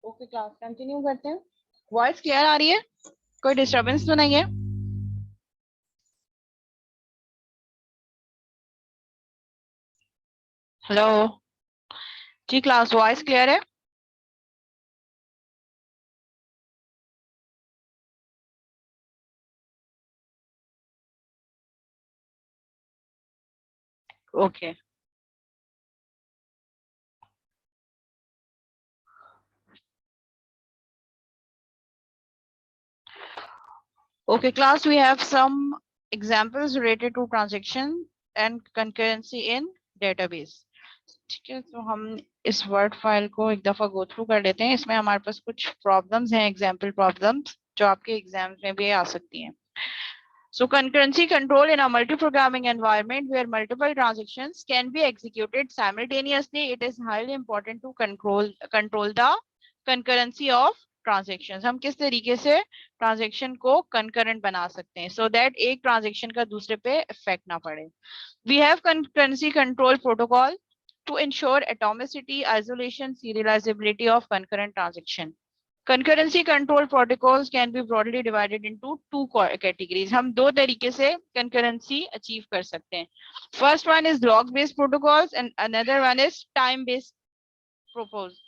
Okay class continue करते हैं। Voice clear आ रही है? कोई डिस्टरबेंस तो नहीं है? हेलो जी क्लास, वॉइस क्लियर है? Okay okay class, we have some examples related to transaction and concurrency in database. ठीक है, तो हम इस वर्ड फाइल को एक दफा गो थ्रू कर लेते हैं। इसमें हमारे पास कुछ प्रॉब्लम्स हैं, एग्जाम्पल प्रॉब्लम्स जो आपके एग्जाम्स में भी आ सकती हैं। So concurrency control in a multi-programming environment where multiple transactions can be executed simultaneously, it is highly important to control the concurrency of transactions. हम किस तरीके से ट्रांजेक्शन को concurrent बना सकते हैं so that एक ट्रांजेक्शन का दूसरे पे इफेक्ट ना पड़े. We have concurrency control protocol to ensure atomicity, isolation, serializability of concurrent transaction. Concurrency control protocols can be broadly divided into two categories. हम दो तरीके से concurrency achieve कर सकते हैं. First one is log based protocols and another one is time based protocols.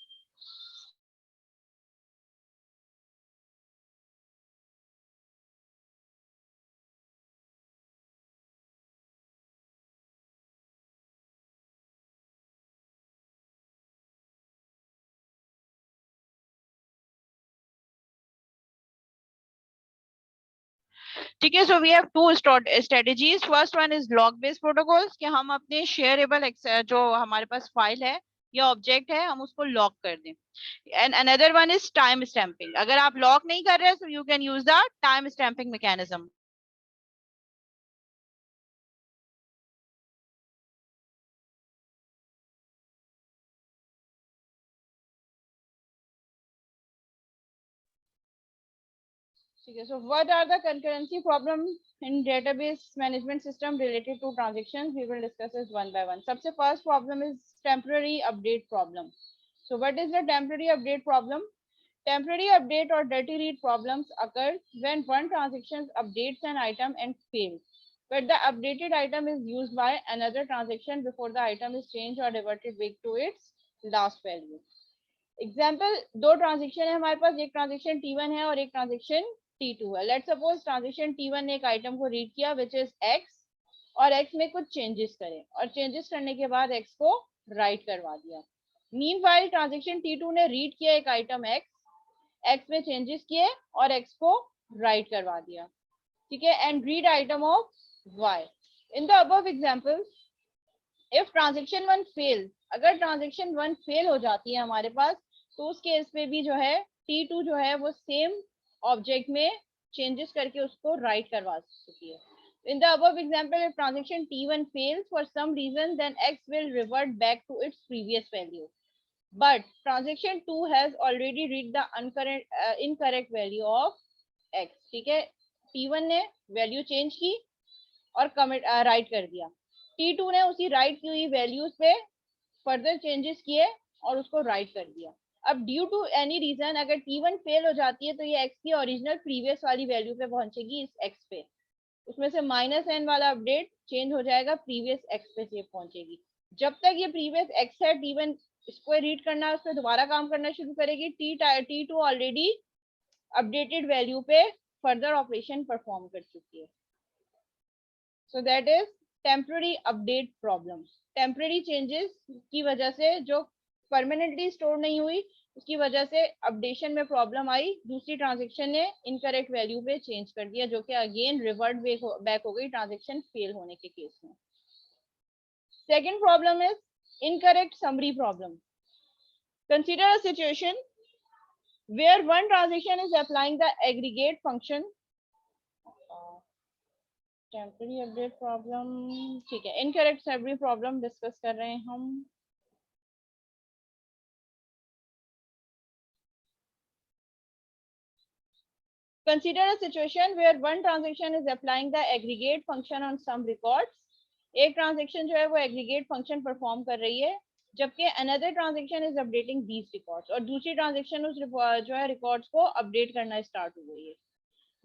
ठीक है, so we have two strategies. First one is log based protocols कि हम अपने shareable जो हमारे पास फाइल है या ऑब्जेक्ट है हम उसको लॉक कर दें. And another one is time stamping. अगर आप लॉक नहीं कर रहे so you can use the time stamping mechanism. Okay, so what are the concurrency problems in database management system related to transactions? We will discuss this one by one. सबसे first problem is temporary update problem. So what is the temporary update problem? Temporary update or dirty read problems occur when one transaction updates an item and fails, but the updated item is used by another transaction before the item is changed or reverted back to its last value. Example, दो transaction है हमारे पास, एक transaction T1 है और एक transaction T2 है. Let's suppose transaction T1 ने एक आइटम को रीड किया विच इज X और X में कुछ चेंजेस करे और चेंजेस करने के बाद X को राइट करवा दिया. मीनवाइल ट्रांजेक्शन T2 ने रीड किया एक आइटम X में चेंजेस किए और X को राइट करवा दिया. ठीक है, and read item of Y. In the above examples, if transaction 1 fail, अगर ट्रांजेक्शन 1 फेल हो जाती है हमारे पास तो उस केस में भी जो है T2 जो है वो सेम ऑब्जेक्ट में चेंजेस करके उसको राइट करवा सकती है. In the above example, if transaction T1 fails for some reason, then X will revert back to its previous value. But transaction 2 has already reached the incorrect value of X. ठीक है, T1 ने value change की और commit right कर दिया. T2 ने उसी right की हुई वैल्यूज पे फर्दर चेंजेस किए और उसको राइट कर दिया. अब ड्यू टू एनी रीजन अगर T1 फेल हो जाती है तो ये X की ओरिजिनल प्रीवियस वाली वैल्यू पे पहुंचेगी इस X पे. उसमें से -n वाला अपडेट चेंज हो जाएगा, प्रीवियस X पे से पहुंचेगी. जब तक ये प्रीवियस X है T1 इसको रीड करना है, उस पर दोबारा काम करना शुरू करेगी. T2 ऑलरेडी अपडेटेड वैल्यू पे फर्दर ऑपरेशन परफॉर्म कर चुकी है. So that is temporary update problem. Temporary changes की वजह से जो परमानेंटली स्टोर नहीं हुई उसकी वजह से अपडेशन में प्रॉब्लम आई, दूसरी ट्रांजेक्शन ने इनकरेक्ट वैल्यू पे चेंज कर दिया जो कि अगेन रिवर्ट बैक हो गई ट्रांजेक्शन फेल होने के केस में. Second problem is incorrect summary problem. Consider a situation where one transaction is applying the aggregate function. Temporary update problem, ठीक है, इनकरेक्ट समरी प्रॉब्लम डिस्कस कर रहे हैं हम. Consider a situation where one transaction is applying the aggregate function on some records. एक transaction जो है वो एग्रीगेट फंक्शन परफॉर्म कर रही है जबकि another transaction is updating these records, और दूसरी ट्रांजेक्शन उस जो है रिकॉर्ड्स को अपडेट करना स्टार्ट हो गई है.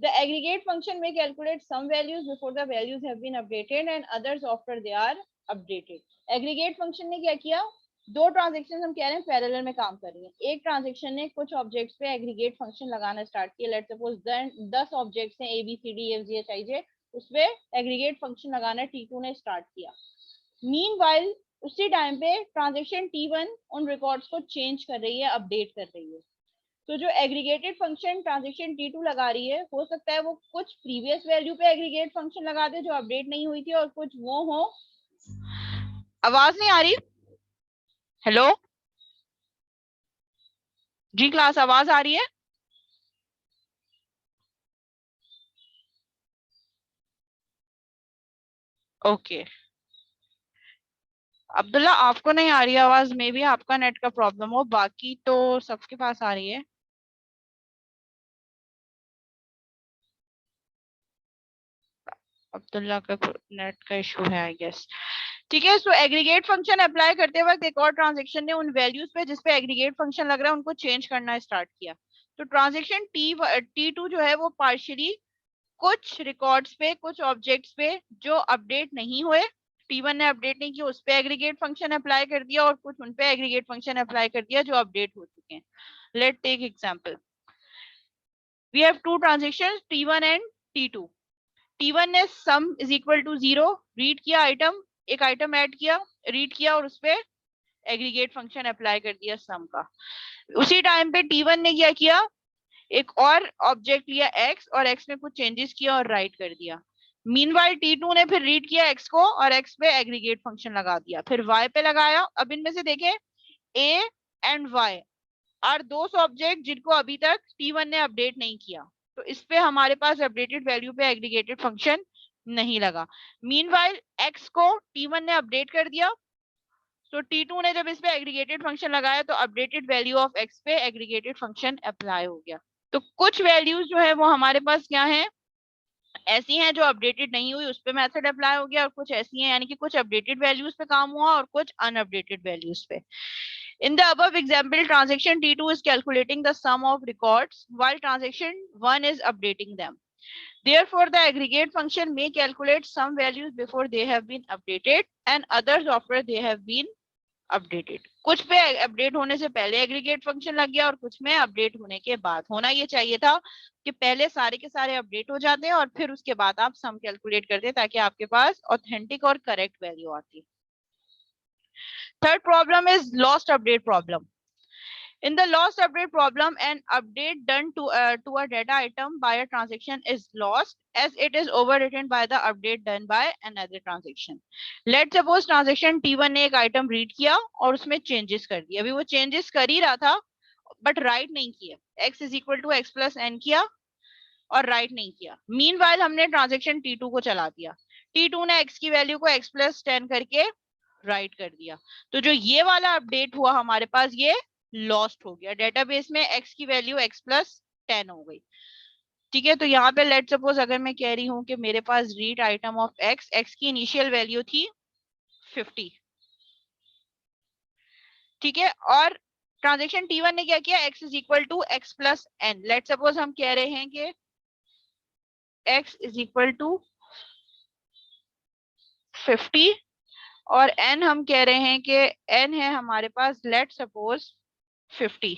The aggregate function may calculate some values before the values have been updated and others after they are updated. Aggregate function ने क्या किया, दो ट्रांजेक्शन हम कह रहे हैं पैरेलल में काम कर रही हैं. एक ट्रांजेक्शन ने कुछ ऑब्जेक्ट्स पे एग्रीगेट फंक्शन लगाना स्टार्ट किया. लेट्स सपोज 10 ऑब्जेक्ट्स हैं ABCDEFGHIJ, उस पे एग्रीगेट फंक्शन लगाना T2 ने स्टार्ट किया. मीनवाइल उसी टाइम पे ट्रांजेक्शन T1 उन रिकॉर्ड्स को चेंज कर रही है, अपडेट कर रही है. तो जो एग्रीगेटेड फंक्शन ट्रांजेक्शन T2 लगा रही है, हो सकता है वो कुछ प्रीवियस वैल्यू पे एग्रीगेट फंक्शन लगा दे जो अपडेट नहीं हुई थी, और कुछ वो हो. आवाज नहीं आ रही? हेलो जी क्लास, आवाज आ रही है? ओके. अब्दुल्ला आपको नहीं आ रही आवाज, मे बी आपका नेट का प्रॉब्लम हो, बाकी तो सबके पास आ रही है. अब्दुल्ला का नेट का इशू है आई गेस. ठीक है, सो एग्रीगेट फंक्शन अप्लाई करते वक्त एक और ट्रांजेक्शन ने उन वैल्यूज पे जिस पे एग्रीगेट फंक्शन लग रहा है उनको चेंज करना स्टार्ट किया. तो ट्रांजेक्शन T2 जो है वो पार्शियली कुछ रिकॉर्ड्स पे, कुछ ऑब्जेक्ट्स पे जो अपडेट नहीं हुए, T1 ने अपडेट नहीं किया, उस पे एग्रीगेट फंक्शन अप्लाई कर दिया, और कुछ उन पे एग्रीगेट फंक्शन अप्लाई कर दिया जो अपडेट हो चुके हैं. Let take example. We have two transactions T1 and T2. T1 ने sum is equal to 0 read किया, आइटम एक आइटम ऐड किया, रीड किया, और उस पे एग्रीगेट फंक्शन अप्लाई कर दिया सम का. उसी टाइम पे T1 ने क्या किया, एक और ऑब्जेक्ट लिया x, और x में कुछ चेंजेस किया और राइट कर दिया. मीनवाइल T2 ने फिर रीड किया x को और x पे एग्रीगेट फंक्शन लगा दिया, फिर y पे लगाया. अब इनमें से देखें a एंड y आर दो ऑब्जेक्ट जिनको अभी तक T1 ने अपडेट नहीं किया, तो इस पे हमारे पास अपडेटेड वैल्यू पे एग्रीगेटेड फंक्शन नहीं लगा. मीनवाइल x को T1 ने अपडेट कर दिया, तो T2 ने जब इस पे एग्रीगेटेड फंक्शन लगाया तो अपडेटेड वैल्यू ऑफ x पे एग्रीगेटेड फंक्शन अप्लाई हो गया. तो कुछ वैल्यूज जो है वो हमारे पास क्या है, ऐसी हैं जो अपडेटेड नहीं हुई, उस पे मेथड अप्लाई हो गया, और कुछ ऐसी हैं यानी कि कुछ अपडेटेड वैल्यूज पे काम हुआ और कुछ अनअपडेटेड वैल्यूज पे. In the above example, transaction T2 is calculating the sum of records while transaction 1 is updating them. Therefore, the aggregate function may calculate some values before they have been updated and others after they have been updated. कुछ पे update होने से पहले aggregate function लग गया और कुछ में अपडेट होने के बाद. होना ये चाहिए था कि पहले सारे के सारे अपडेट हो जाते हैं और फिर उसके बाद आप सम कैलकुलेट करते ताकि आपके पास ऑथेंटिक और करेक्ट वैल्यू आती. Third problem is lost update problem. In the lost update problem, an update done to a data item by a transaction is lost as it is overwritten by the update done by another transaction. Let's suppose transaction T1 ने एक item read किया और उसमें changes कर दिया. अभी वो changes कर ही रहा था but write नहीं किया. X is equal to x plus n किया और write नहीं किया. Meanwhile हमने transaction T2 को चला दिया. T2 ने x की वैल्यू को x plus 10 करके राइट कर दिया. तो जो ये वाला अपडेट हुआ हमारे पास ये लॉस्ट हो गया. डेटाबेस में x की वैल्यू x प्लस 10 हो गई. ठीक है, तो यहाँ पे लेट सपोज अगर मैं कह रही हूँ कि मेरे पास रीड आइटम ऑफ x की इनिशियल वैल्यू थी 50. ठीक है, और ट्रांजेक्शन T1 ने क्या किया, x is equal to x plus N. Let suppose हम कह रहे हैं कि x इज इक्वल टू 50 और n हम कह रहे हैं कि n है हमारे पास लेट सपोज 50.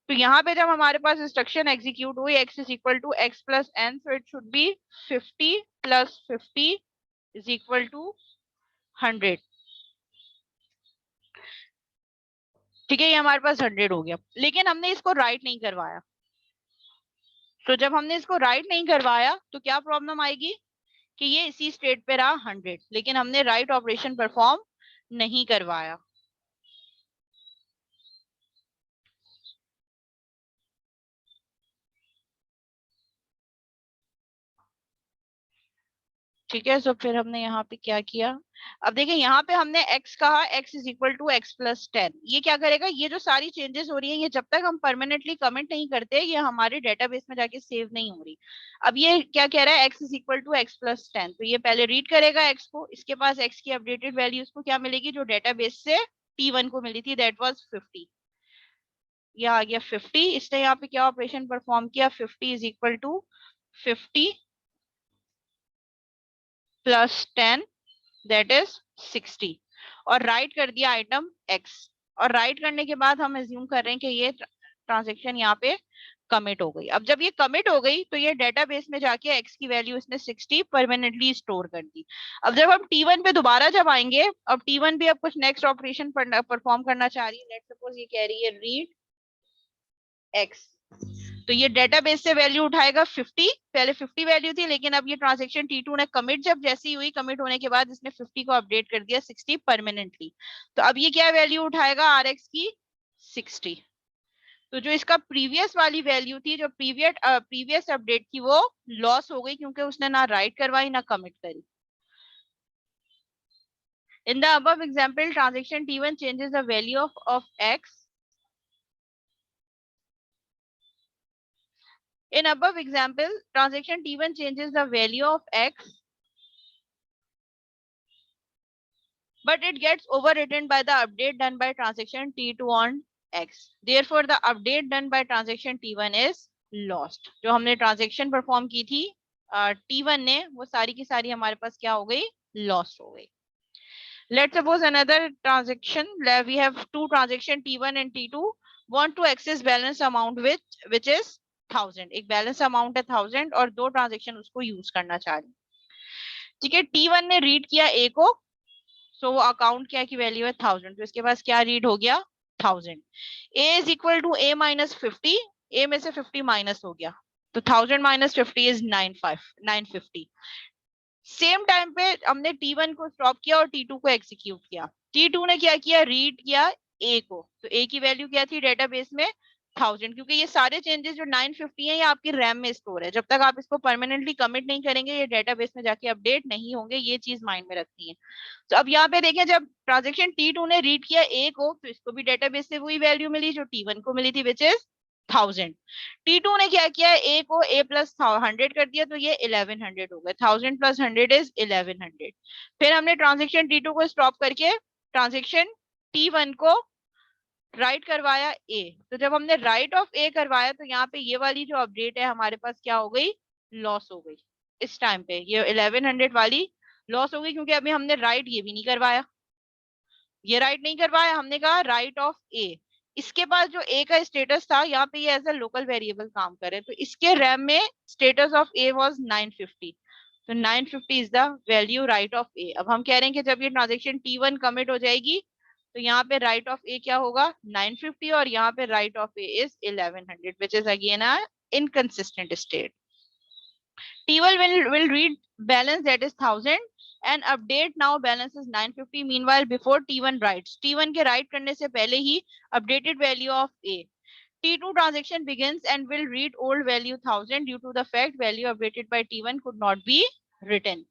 तो यहाँ पे जब हमारे पास इंस्ट्रक्शन एग्जीक्यूट हुई x is equal to x plus N, so it should be 50 plus 50 is equal to 100. ठीक है, ये हमारे पास 100 हो गया, लेकिन हमने इसको राइट नहीं करवाया. तो जब हमने इसको राइट नहीं करवाया तो क्या प्रॉब्लम आएगी कि ये इसी स्टेट पे रहा 100, लेकिन हमने राइट ऑपरेशन परफॉर्म नहीं करवाया. ठीक है, सो फिर हमने यहाँ पे क्या किया, अब देखिए यहाँ पे हमने x कहा, x is equal to x plus 10. ये क्या करेगा, ये जो सारी चेंजेस हो रही हैं ये जब तक हम परमानेंटली कमेंट नहीं करते ये हमारे डेटाबेस में जाके सेव नहीं हो रही. अब ये क्या कह रहा है, x is equal to x plus 10, तो ये पहले रीड करेगा x को, इसके पास x की अपडेटेड वैल्यू उसको क्या मिलेगी जो डेटाबेस से T1 को मिली थी, दैट वाज 50। ये आ गया 50, इसने यहाँ पे क्या ऑपरेशन परफॉर्म किया, 50 is equal to 50 plus 10 that is 60, और राइट कर दिया आइटम x। और राइट करने के बाद हम एज्यूम कर रहे हैं कि ये ट्रांजेक्शन यहाँ पे कमिट हो गई। अब जब ये कमिट हो गई तो ये डेटाबेस में जाके x की वैल्यू इसने 60 परमानेंटली स्टोर कर दी। अब जब हम T1 पे दोबारा जब आएंगे, अब T1 भी अब कुछ नेक्स्ट ऑपरेशन परफॉर्म करना चाह रही है, लेट्स सपोज ये कह रही है रीड x, तो ये डेटाबेस से वैल्यू उठाएगा 50, पहले 50 वैल्यू थी, लेकिन अब ये ट्रांजैक्शन T2 ने कमिट जब जैसी हुई, कमिट होने के बाद इसने 50 को अपडेट कर दिया 60 परमानेंटली। तो अब ये क्या वैल्यू उठाएगा Rx की 60। तो जो इसका प्रीवियस वाली वैल्यू थी, जो प्रीवियस अपडेट थी, वो लॉस हो गई क्योंकि उसने ना राइट करवाई ना कमिट करी। In the above example, transaction T1 changes the value of x. In above example, transaction T1 changes the value of x, but it gets overwritten by the update done by transaction T2 on x. Therefore, the update done by transaction T1 is lost. जो हमने transaction perform की थी T1 ने, वो सारी की सारी हमारे पास क्या हो गई, lost हो गई। Let's suppose another transaction. We have two transaction T1 and T2 want to access balance amount which is 1000. एक balance amount है 1000 और दो transaction उसको use करना चाह रही। ठीक है, T1 ने read किया A को, so वो account क्या की value है 1000, तो इसके पास क्या read हो गया 1000। A is equal to A minus 50, A में से 50 minus हो गया, तो 1000 minus 50 is 950। सेम टाइम पे हमने T1 को स्टॉप किया और T2 को एग्जीक्यूट किया। T2 ने क्या किया, रीड किया A को, तो A की वैल्यू क्या थी डेटाबेस में 1000, क्योंकि ये सारे चेंजेस जो 950 है ये आपकी रैम में स्टोर है, जब तक आप इसको परमानेंटली कमिट नहीं करेंगे ये डेटाबेस में जाके अपडेट नहीं होंगे, ये चीज माइंड में रखनी है। तो अब यहाँ पे देखें, जब ट्रांजेक्शन T2 ने रीड किया A को, तो इसको भी डेटाबेस से वही वैल्यू मिली जो T1 को मिली थी, विच इज 1000। T2 ने क्या किया, A को A प्लस 100 कर दिया, तो ये 1100 हो गए, 1000 प्लस 100 इज 1100। फिर हमने ट्रांजेक्शन T2 को स्टॉप करके ट्रांजेक्शन T1 को राइट करवाया A। तो जब हमने राइट ऑफ A करवाया तो यहाँ पे ये वाली जो अपडेट है हमारे पास क्या हो गई, लॉस हो गई। इस टाइम पे ये 1100 वाली लॉस हो गई, क्योंकि अभी हमने राइट ये भी नहीं करवाया, ये राइट नहीं करवाया, हमने कहा राइट ऑफ A। इसके पास जो A का स्टेटस था, यहाँ पे ये एज अ लोकल वेरिएबल काम करे, तो इसके रैम में स्टेटस ऑफ A वाज 950, तो 950 is the value right of A। अब हम कह रहे हैं कि जब ये ट्रांजेक्शन T1 कमिट हो जाएगी तो यहाँ पे राइट ऑफ A क्या होगा 950, और यहाँ पे right of A is 1100, which is again a inconsistent state. T1 will read balance that is 1000 and update now balance is 950. Meanwhile, before T1 writes, T1 के write करने से पहले ही updated value of A. T2 transaction begins and will read old value 1000 due to the fact value updated by T1 could not be written.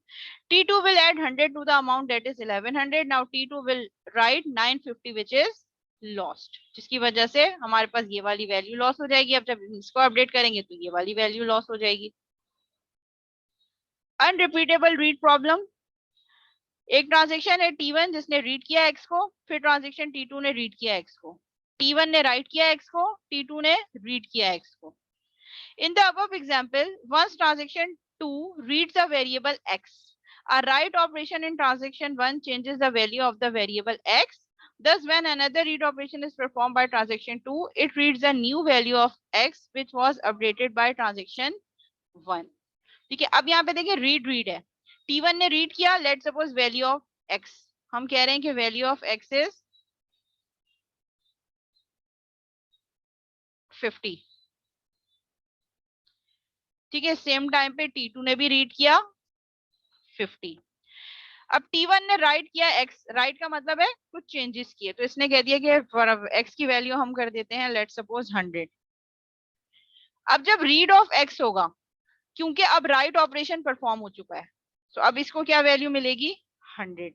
T2 will add 100 to the amount that is 1100. Now T2 will write 950 which is lost, जिसकी वजह से हमारे पास ये वाली value loss हो जाएगी। अब जब इसको अपडेट करेंगे तो ये वाली वैल्यू लॉस हो जाएगी। अनरिपीटेबल रीड प्रॉब्लम, एक ट्रांजेक्शन है T1 जिसने रीड किया x को, फिर ट्रांजेक्शन T2 ने रीड किया x को, T1 ने राइट किया x को, T2 ने रीड किया x को। In the above example, once transaction 2 reads a variable x, a write operation in transaction 1 changes the value of the variable x. Thus, when another read operation is performed by transaction 2, it reads the new value of x which was updated by transaction 1. ठीक है, अब यहाँ पे देखिए read है, T1 ने read किया, let suppose value of x, हम कह रहे हैं कि वैल्यू ऑफ x इज 50। ठीक है, सेम टाइम पे T2 ने भी रीड किया 50। अब T1 ने राइट किया x, राइट का मतलब है कुछ चेंजेस किए, तो इसने कह दिया कि x की वैल्यू हम कर देते हैं लेट सपोज 100। अब जब रीड ऑफ x होगा, क्योंकि अब राइट ऑपरेशन परफॉर्म हो चुका है, तो अब इसको क्या वैल्यू मिलेगी 100।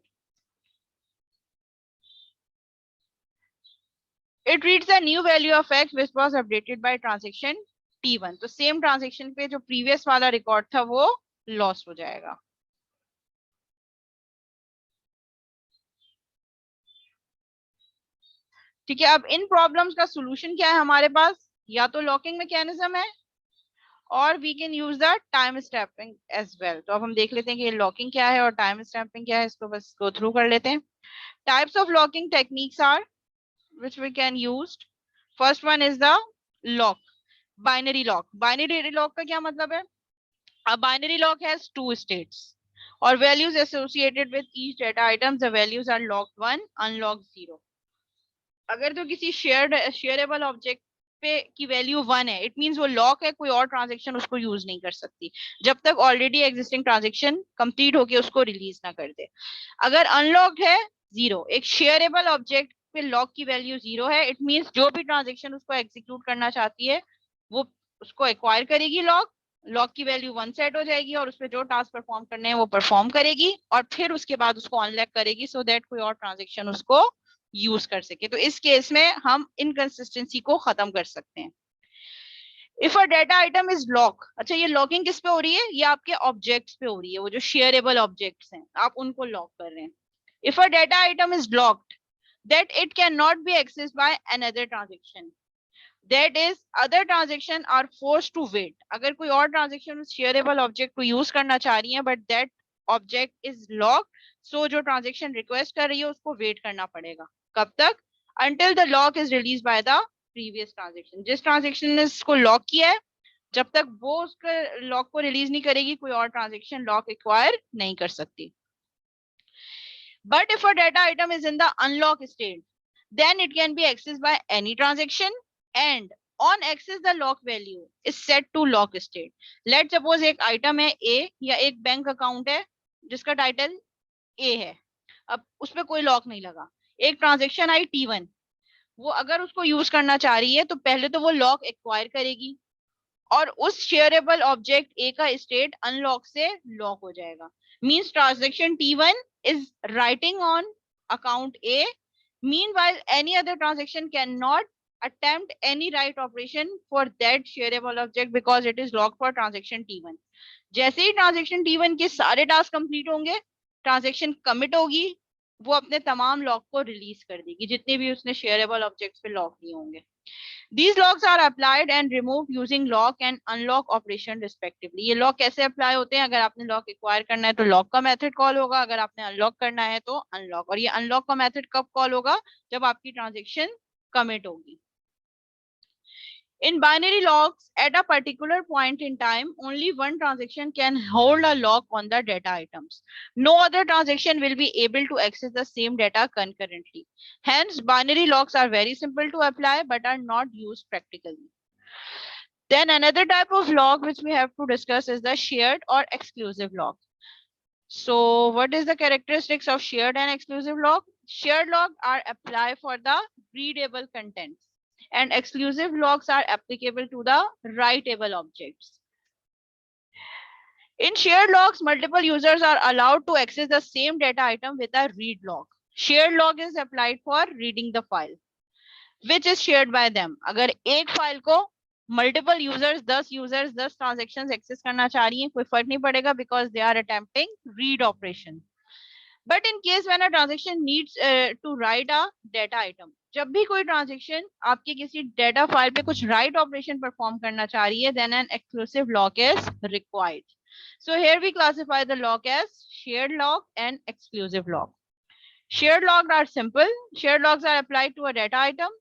It reads the new value of x which was updated by transaction T1। तो सेम ट्रांजेक्शन पे जो प्रीवियस वाला रिकॉर्ड था वो लॉस हो जाएगा। ठीक है, अब इन प्रॉब्लम्स का सोल्यूशन क्या है हमारे पास, या तो लॉकिंग मैकेनिज्म है और we can use the time stamping as well. तो अब हम देख लेते हैं कि लॉकिंग क्या है और टाइम स्टैम्पिंग क्या है, इसको बस गो थ्रू कर लेते हैं। Types of locking techniques are which we can use. First one is the lock, binary lock. Binary lock का क्या मतलब है? A binary lock has two states or values associated with each data item. The values are locked 1, unlocked 0. अगर तो किसी shareable object पे की value 1 है, इट मींस वो लॉक है, कोई और ट्रांजेक्शन उसको यूज नहीं कर सकती जब तक ऑलरेडी एग्जिस्टिंग ट्रांजेक्शन कंप्लीट होके उसको रिलीज ना कर दे। अगर अनलॉक्ड है 0, एक शेयरेबल ऑब्जेक्ट पे लॉक की वैल्यू 0 है, इट मींस जो भी ट्रांजेक्शन उसको एग्जीक्यूट करना चाहती है वो उसको एक्वायर करेगी लॉक, लॉक की वैल्यू 1 सेट हो जाएगी और उसपे जो टास्क परफॉर्म करने हैं वो परफॉर्म करेगी और फिर उसके बाद उसको अनलॉक करेगी सो दैट कोई और ट्रांजेक्शन उसको यूज कर सके। तो इस केस में हम इनकंसिस्टेंसी को खत्म कर सकते हैं। If a data item is lock, अच्छा ये लॉकिंग किस पे हो रही है, ये आपके ऑब्जेक्ट्स पे हो रही है, वो जो शेयरेबल ऑब्जेक्ट्स हैं आप उनको लॉक कर रहे हैं। If a data item is locked that it cannot be accessed by another transaction, that is other transaction are forced to wait। अगर कोई और ट्रांजेक्शन उस शेयरेबल ऑब्जेक्ट को यूज करना चाह रही है but that object is locked, so जो ट्रांजेक्शन रिक्वेस्ट कर रही है उसको वेट करना पड़ेगा। कब तक? until the lock is released by the previous transaction। जिस ट्रांजेक्शन ने इसको लॉक किया है जब तक वो उसके लॉक को रिलीज नहीं करेगी कोई और ट्रांजेक्शन लॉक एक्वायर नहीं कर सकती। But if a data item is in the unlock state, then it can be accessed by any transaction and on access the lock value is set to lock state। Let's suppose एक item है A या एक bank account है जिसका title A है, अब उस पर कोई लॉक नहीं लगा, एक ट्रांजेक्शन आई T1, वो अगर उसको यूज करना चाह रही है तो पहले तो वो लॉक एक्वायर करेगी और उस शेयरेबल ऑब्जेक्ट ए का स्टेट अनलॉक से लॉक हो जाएगा। Means transaction T1 is writing on account A, meanwhile any other transaction cannot attempt any write operation for that shareable object because it is locked for transaction T1। जैसे ही transaction T1 के सारे task complete होंगे, transaction commit होगी, वो अपने तमाम lock को release कर देगी जितने भी उसने शेयरेबल ऑब्जेक्ट्स पे लॉक किए होंगे। These locks are applied and removed using lock and unlock operation respectively। ये लॉक कैसे अप्लाई होते हैं? अगर आपने लॉक एक्वायर करना है तो लॉक का मेथड कॉल होगा, अगर आपने अनलॉक करना है तो अनलॉक। और ये अनलॉक का मेथड कब कॉल होगा? जब आपकी ट्रांजेक्शन कमिट होगी। In binary locks, at a particular point in time, only one transaction can hold a lock on the data items. No other transaction will be able to access the same data concurrently. Hence, binary locks are very simple to apply but are not used practically. Then another type of lock which we have to discuss is the shared or exclusive lock. So what is the characteristics of shared and exclusive lock? Shared lock are applied for the readable contents and exclusive locks are applicable to the writable objects. In shared locks, multiple users are allowed to access the same data item with a read lock. Shared lock is applied for reading the file, which is shared by them. अगर एक file को multiple users 10 transactions access करना चाह रही हैं, कोई फर्क नहीं पड़ेगा because they are attempting read operation. But in case when a transaction needs to write a data item, जब भी कोई ट्रांजेक्शन आपके किसी डेटा फाइल पे कुछ राइट ऑपरेशन परफॉर्म करना चाह रही है, then an exclusive lock is required. So here we classify the lock as shared lock and exclusive lock. Shared locks are simple. Shared locks are applied to a data item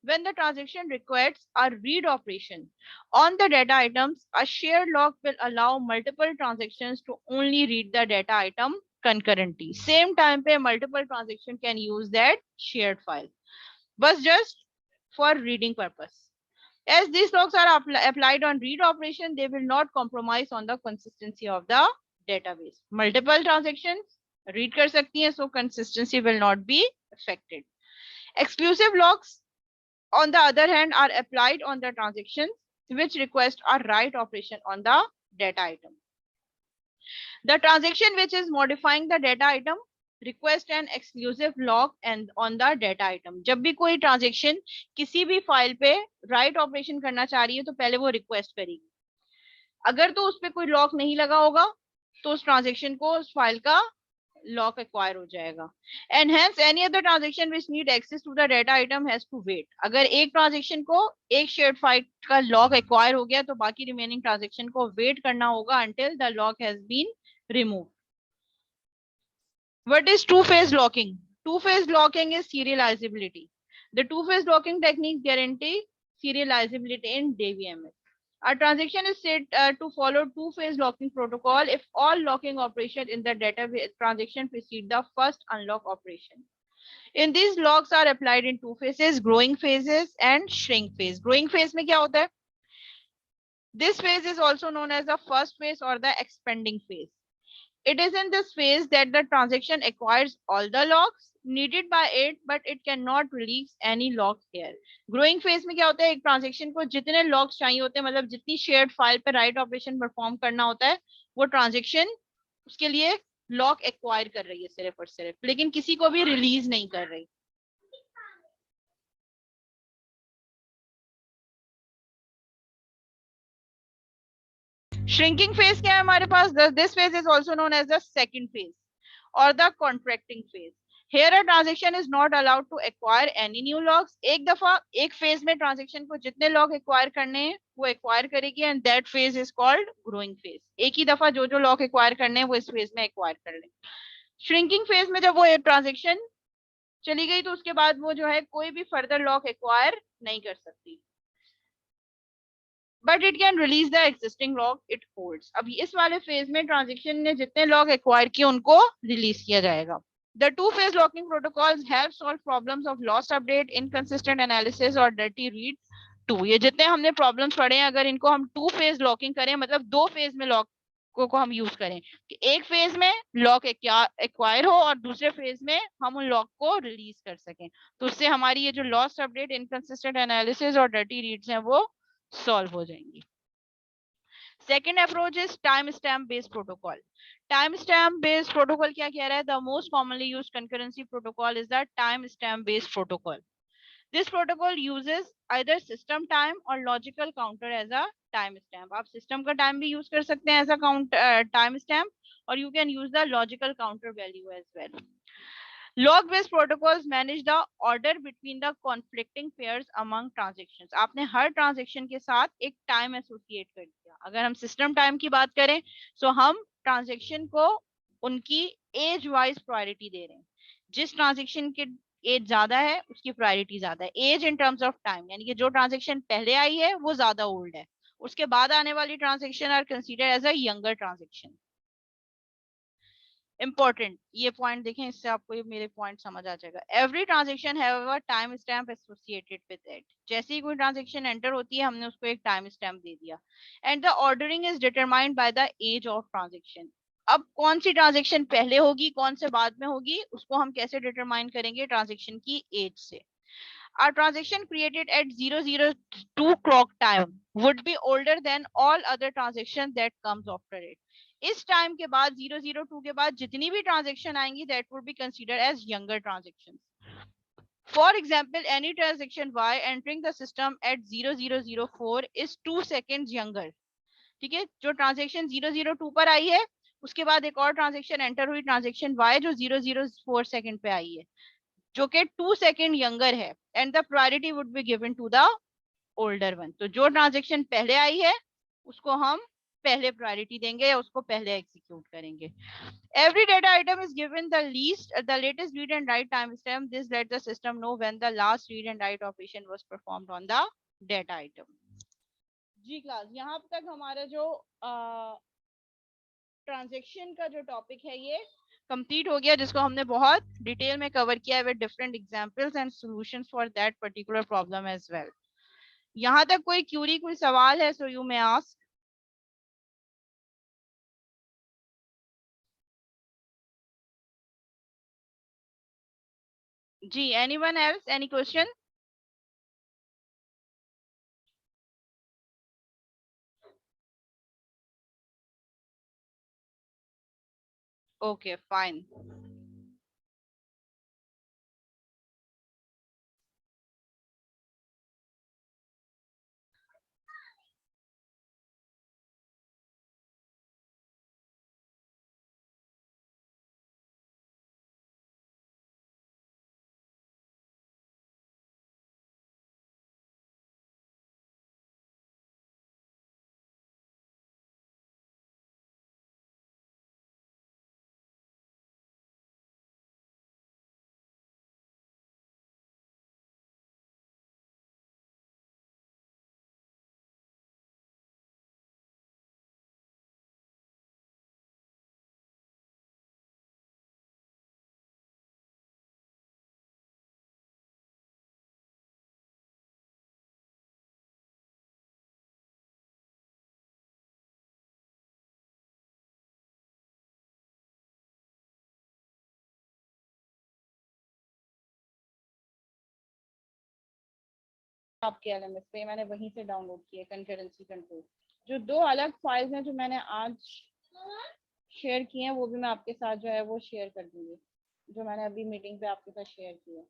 when the transaction requires a read operation on the data items. A shared lock will allow multiple transactions to only read the data item concurrently. Same time पे multiple transaction can use that shared file, but just for reading purpose. As these locks are applied on read operation, they will not compromise on the consistency of the database. Multiple transactions read कर सकती हैं, so consistency will not be affected. Exclusive locks, on the other hand, are applied on the transactions which request a write operation on the data item. The transaction which is modifying the data item request an exclusive lock and on the data item। जब भी कोई transaction किसी भी file पे write operation करना चाह रही है तो पहले वो रिक्वेस्ट करेगी, अगर तो उस पर कोई लॉक नहीं लगा होगा तो उस ट्रांजेक्शन को उस फाइल का लॉक एक्वायर हो जाएगा. And hence any other transaction which need access to the data item has to wait. अगर एक ट्रांजेक्शन को एक शेयर्ड फाइल का लॉक एक्वायर हो गया तो बाकी रिमेनिंग ट्रांजेक्शन को वेट करना होगा until the lock has been removed. What is two-phase locking? Two-phase locking is serializability. The two-phase locking technique guarantee serializability in DBMS. A transaction is said to follow two-phase locking protocol if all locking operations in the database transaction precede the first unlock operation. In these locks are applied in two phases, growing phases and shrink phase. Growing phase में क्या होता है? This phase is also known as the first phase or the expanding phase. It is in this phase that the transaction acquires all the locks needed by it, but it cannot release any lock here. Growing phase में क्या होता है? एक transaction को जितने locks चाहिए होते हैं, मतलब जितनी शेयर्ड फाइल पे राइट ऑपरेशन परफॉर्म करना होता है, वो ट्रांजेक्शन उसके लिए लॉक एक्वायर कर रही है सिर्फ और सिर्फ, लेकिन किसी को भी रिलीज नहीं कर रही. श्रिंकिंग फेज क्या है हमारे पास? This phase is also known as the second phase or the contracting phase. Here a transaction is not allowed to acquire any new locks. एक दफा एक फेज में ट्रांजेक्शन को जितने लॉक एक्वायर करने हैं वो एक्वायर करेगी and that phase is called growing phase. एक ही दफा जो जो लॉक एक्वायर करने हैं वो इस फेज में एक्वायर कर लें. श्रिंकिंग फेज में जब वो एक ट्रांजेक्शन चली गई तो उसके बाद वो जो है कोई भी फर्दर लॉक एक्वायर नहीं कर सकती, but it can release the existing lock it holds. अब इस वाले फेज में ट्रांजेक्शन ने जितने लॉक एक्वायर किए उनको रिलीज किया जाएगा. The two-phase locking protocols have solved problems of lost update, inconsistent analysis और dirty read टू. ये जितने हमने प्रॉब्लम्स पढ़े हैं, अगर इनको हम टू फेज लॉकिंग करें, मतलब दो फेज में लॉक को हम यूज करें कि एक फेज में लॉक एक्वायर हो और दूसरे फेज में हम उन लॉक को रिलीज कर सकें, तो उससे हमारी ये जो लॉस्ट अपडेट, इनकंसिस्टेंट एनालिसिस और डर्टी रीड्स हैं वो सॉल्व हो जाएंगी. Second approach is timestamp based protocol. Timestamp based protocol क्या कह रहा है? The most commonly used concurrency protocol is the timestamp based protocol. This protocol uses either system time or logical counter as a timestamp. आप system का time भी use कर सकते हैं as a timestamp, और you can use the logical counter value as well. Log based protocols manage the order between the conflicting pairs among transactions. आपने हर transaction के साथ एक टाइम एसोसिएट कर दिया. अगर हम सिस्टम टाइम की बात करें तो हम ट्रांजेक्शन को उनकी एज वाइज प्रायोरिटी दे रहे हैं. जिस ट्रांजेक्शन के एज ज्यादा है उसकी प्रायोरिटी ज्यादा है. As in terms of time, यानी कि जो ट्रांजेक्शन पहले आई है वो ज्यादा ओल्ड है, उसके बाद आने वाली transaction are consider as a younger transaction. Important ये पॉइंट देखें, इससे आपको ये मेरे पॉइंट समझ आ जाएगा. Every transaction have a time stamp associated with it. जैसे ही कोई ट्रांजेक्शन एंटर होती है हमने उसको एक टाइम स्टैम्प दे दिया. And the ordering is determined by the age of transaction. अब कौन सी ट्रांजेक्शन पहले होगी कौन से बाद में होगी उसको हम कैसे डिटरमाइन करेंगे? ट्रांजेक्शन की एज से. A transaction created at 002 clock time would be older than all other transactions that comes after it. इस टाइम के बाद 002 के बाद जितनी भी ट्रांजेक्शन आएंगी that would be considered as younger transaction. For example any transaction y entering the system at 0004 is 2 seconds younger. ठीक है, जो ट्रांजेक्शन 002 पर आई है उसके बाद एक और ट्रांजेक्शन एंटर हुई, ट्रांजेक्शन y जो 004 सेकंड पे आई है, जो कि 2 सेकंड यंगर है, and the priority would be given to the older one. तो जो ट्रांजेक्शन पहले आई है उसको हम पहले प्रायोरिटी देंगे या उसको पहले एग्जीक्यूट करेंगे. Every data item is given the latest read and write timestamp. This let the system know when the last read and write operation was performed on the data item. जी class, यहाँ तक हमारा जो transaction का जो topic है ये complete हो गया, जिसको हमने बहुत डिटेल में कवर किया है with different examples and solutions for that particular problem as well. यहाँ तक कोई क्यूरी, कोई सवाल है? So you may ask. जी, anyone else, any question? Okay fine. आपके एलएमएस पे, मैंने वहीं से डाउनलोड किया कंकरेंसी कंट्रोल। जो दो अलग फाइल्स हैं जो मैंने आज शेयर किए हैं, वो भी मैं आपके साथ जो है वो शेयर कर दूंगी, जो मैंने अभी मीटिंग पे आपके साथ शेयर किया।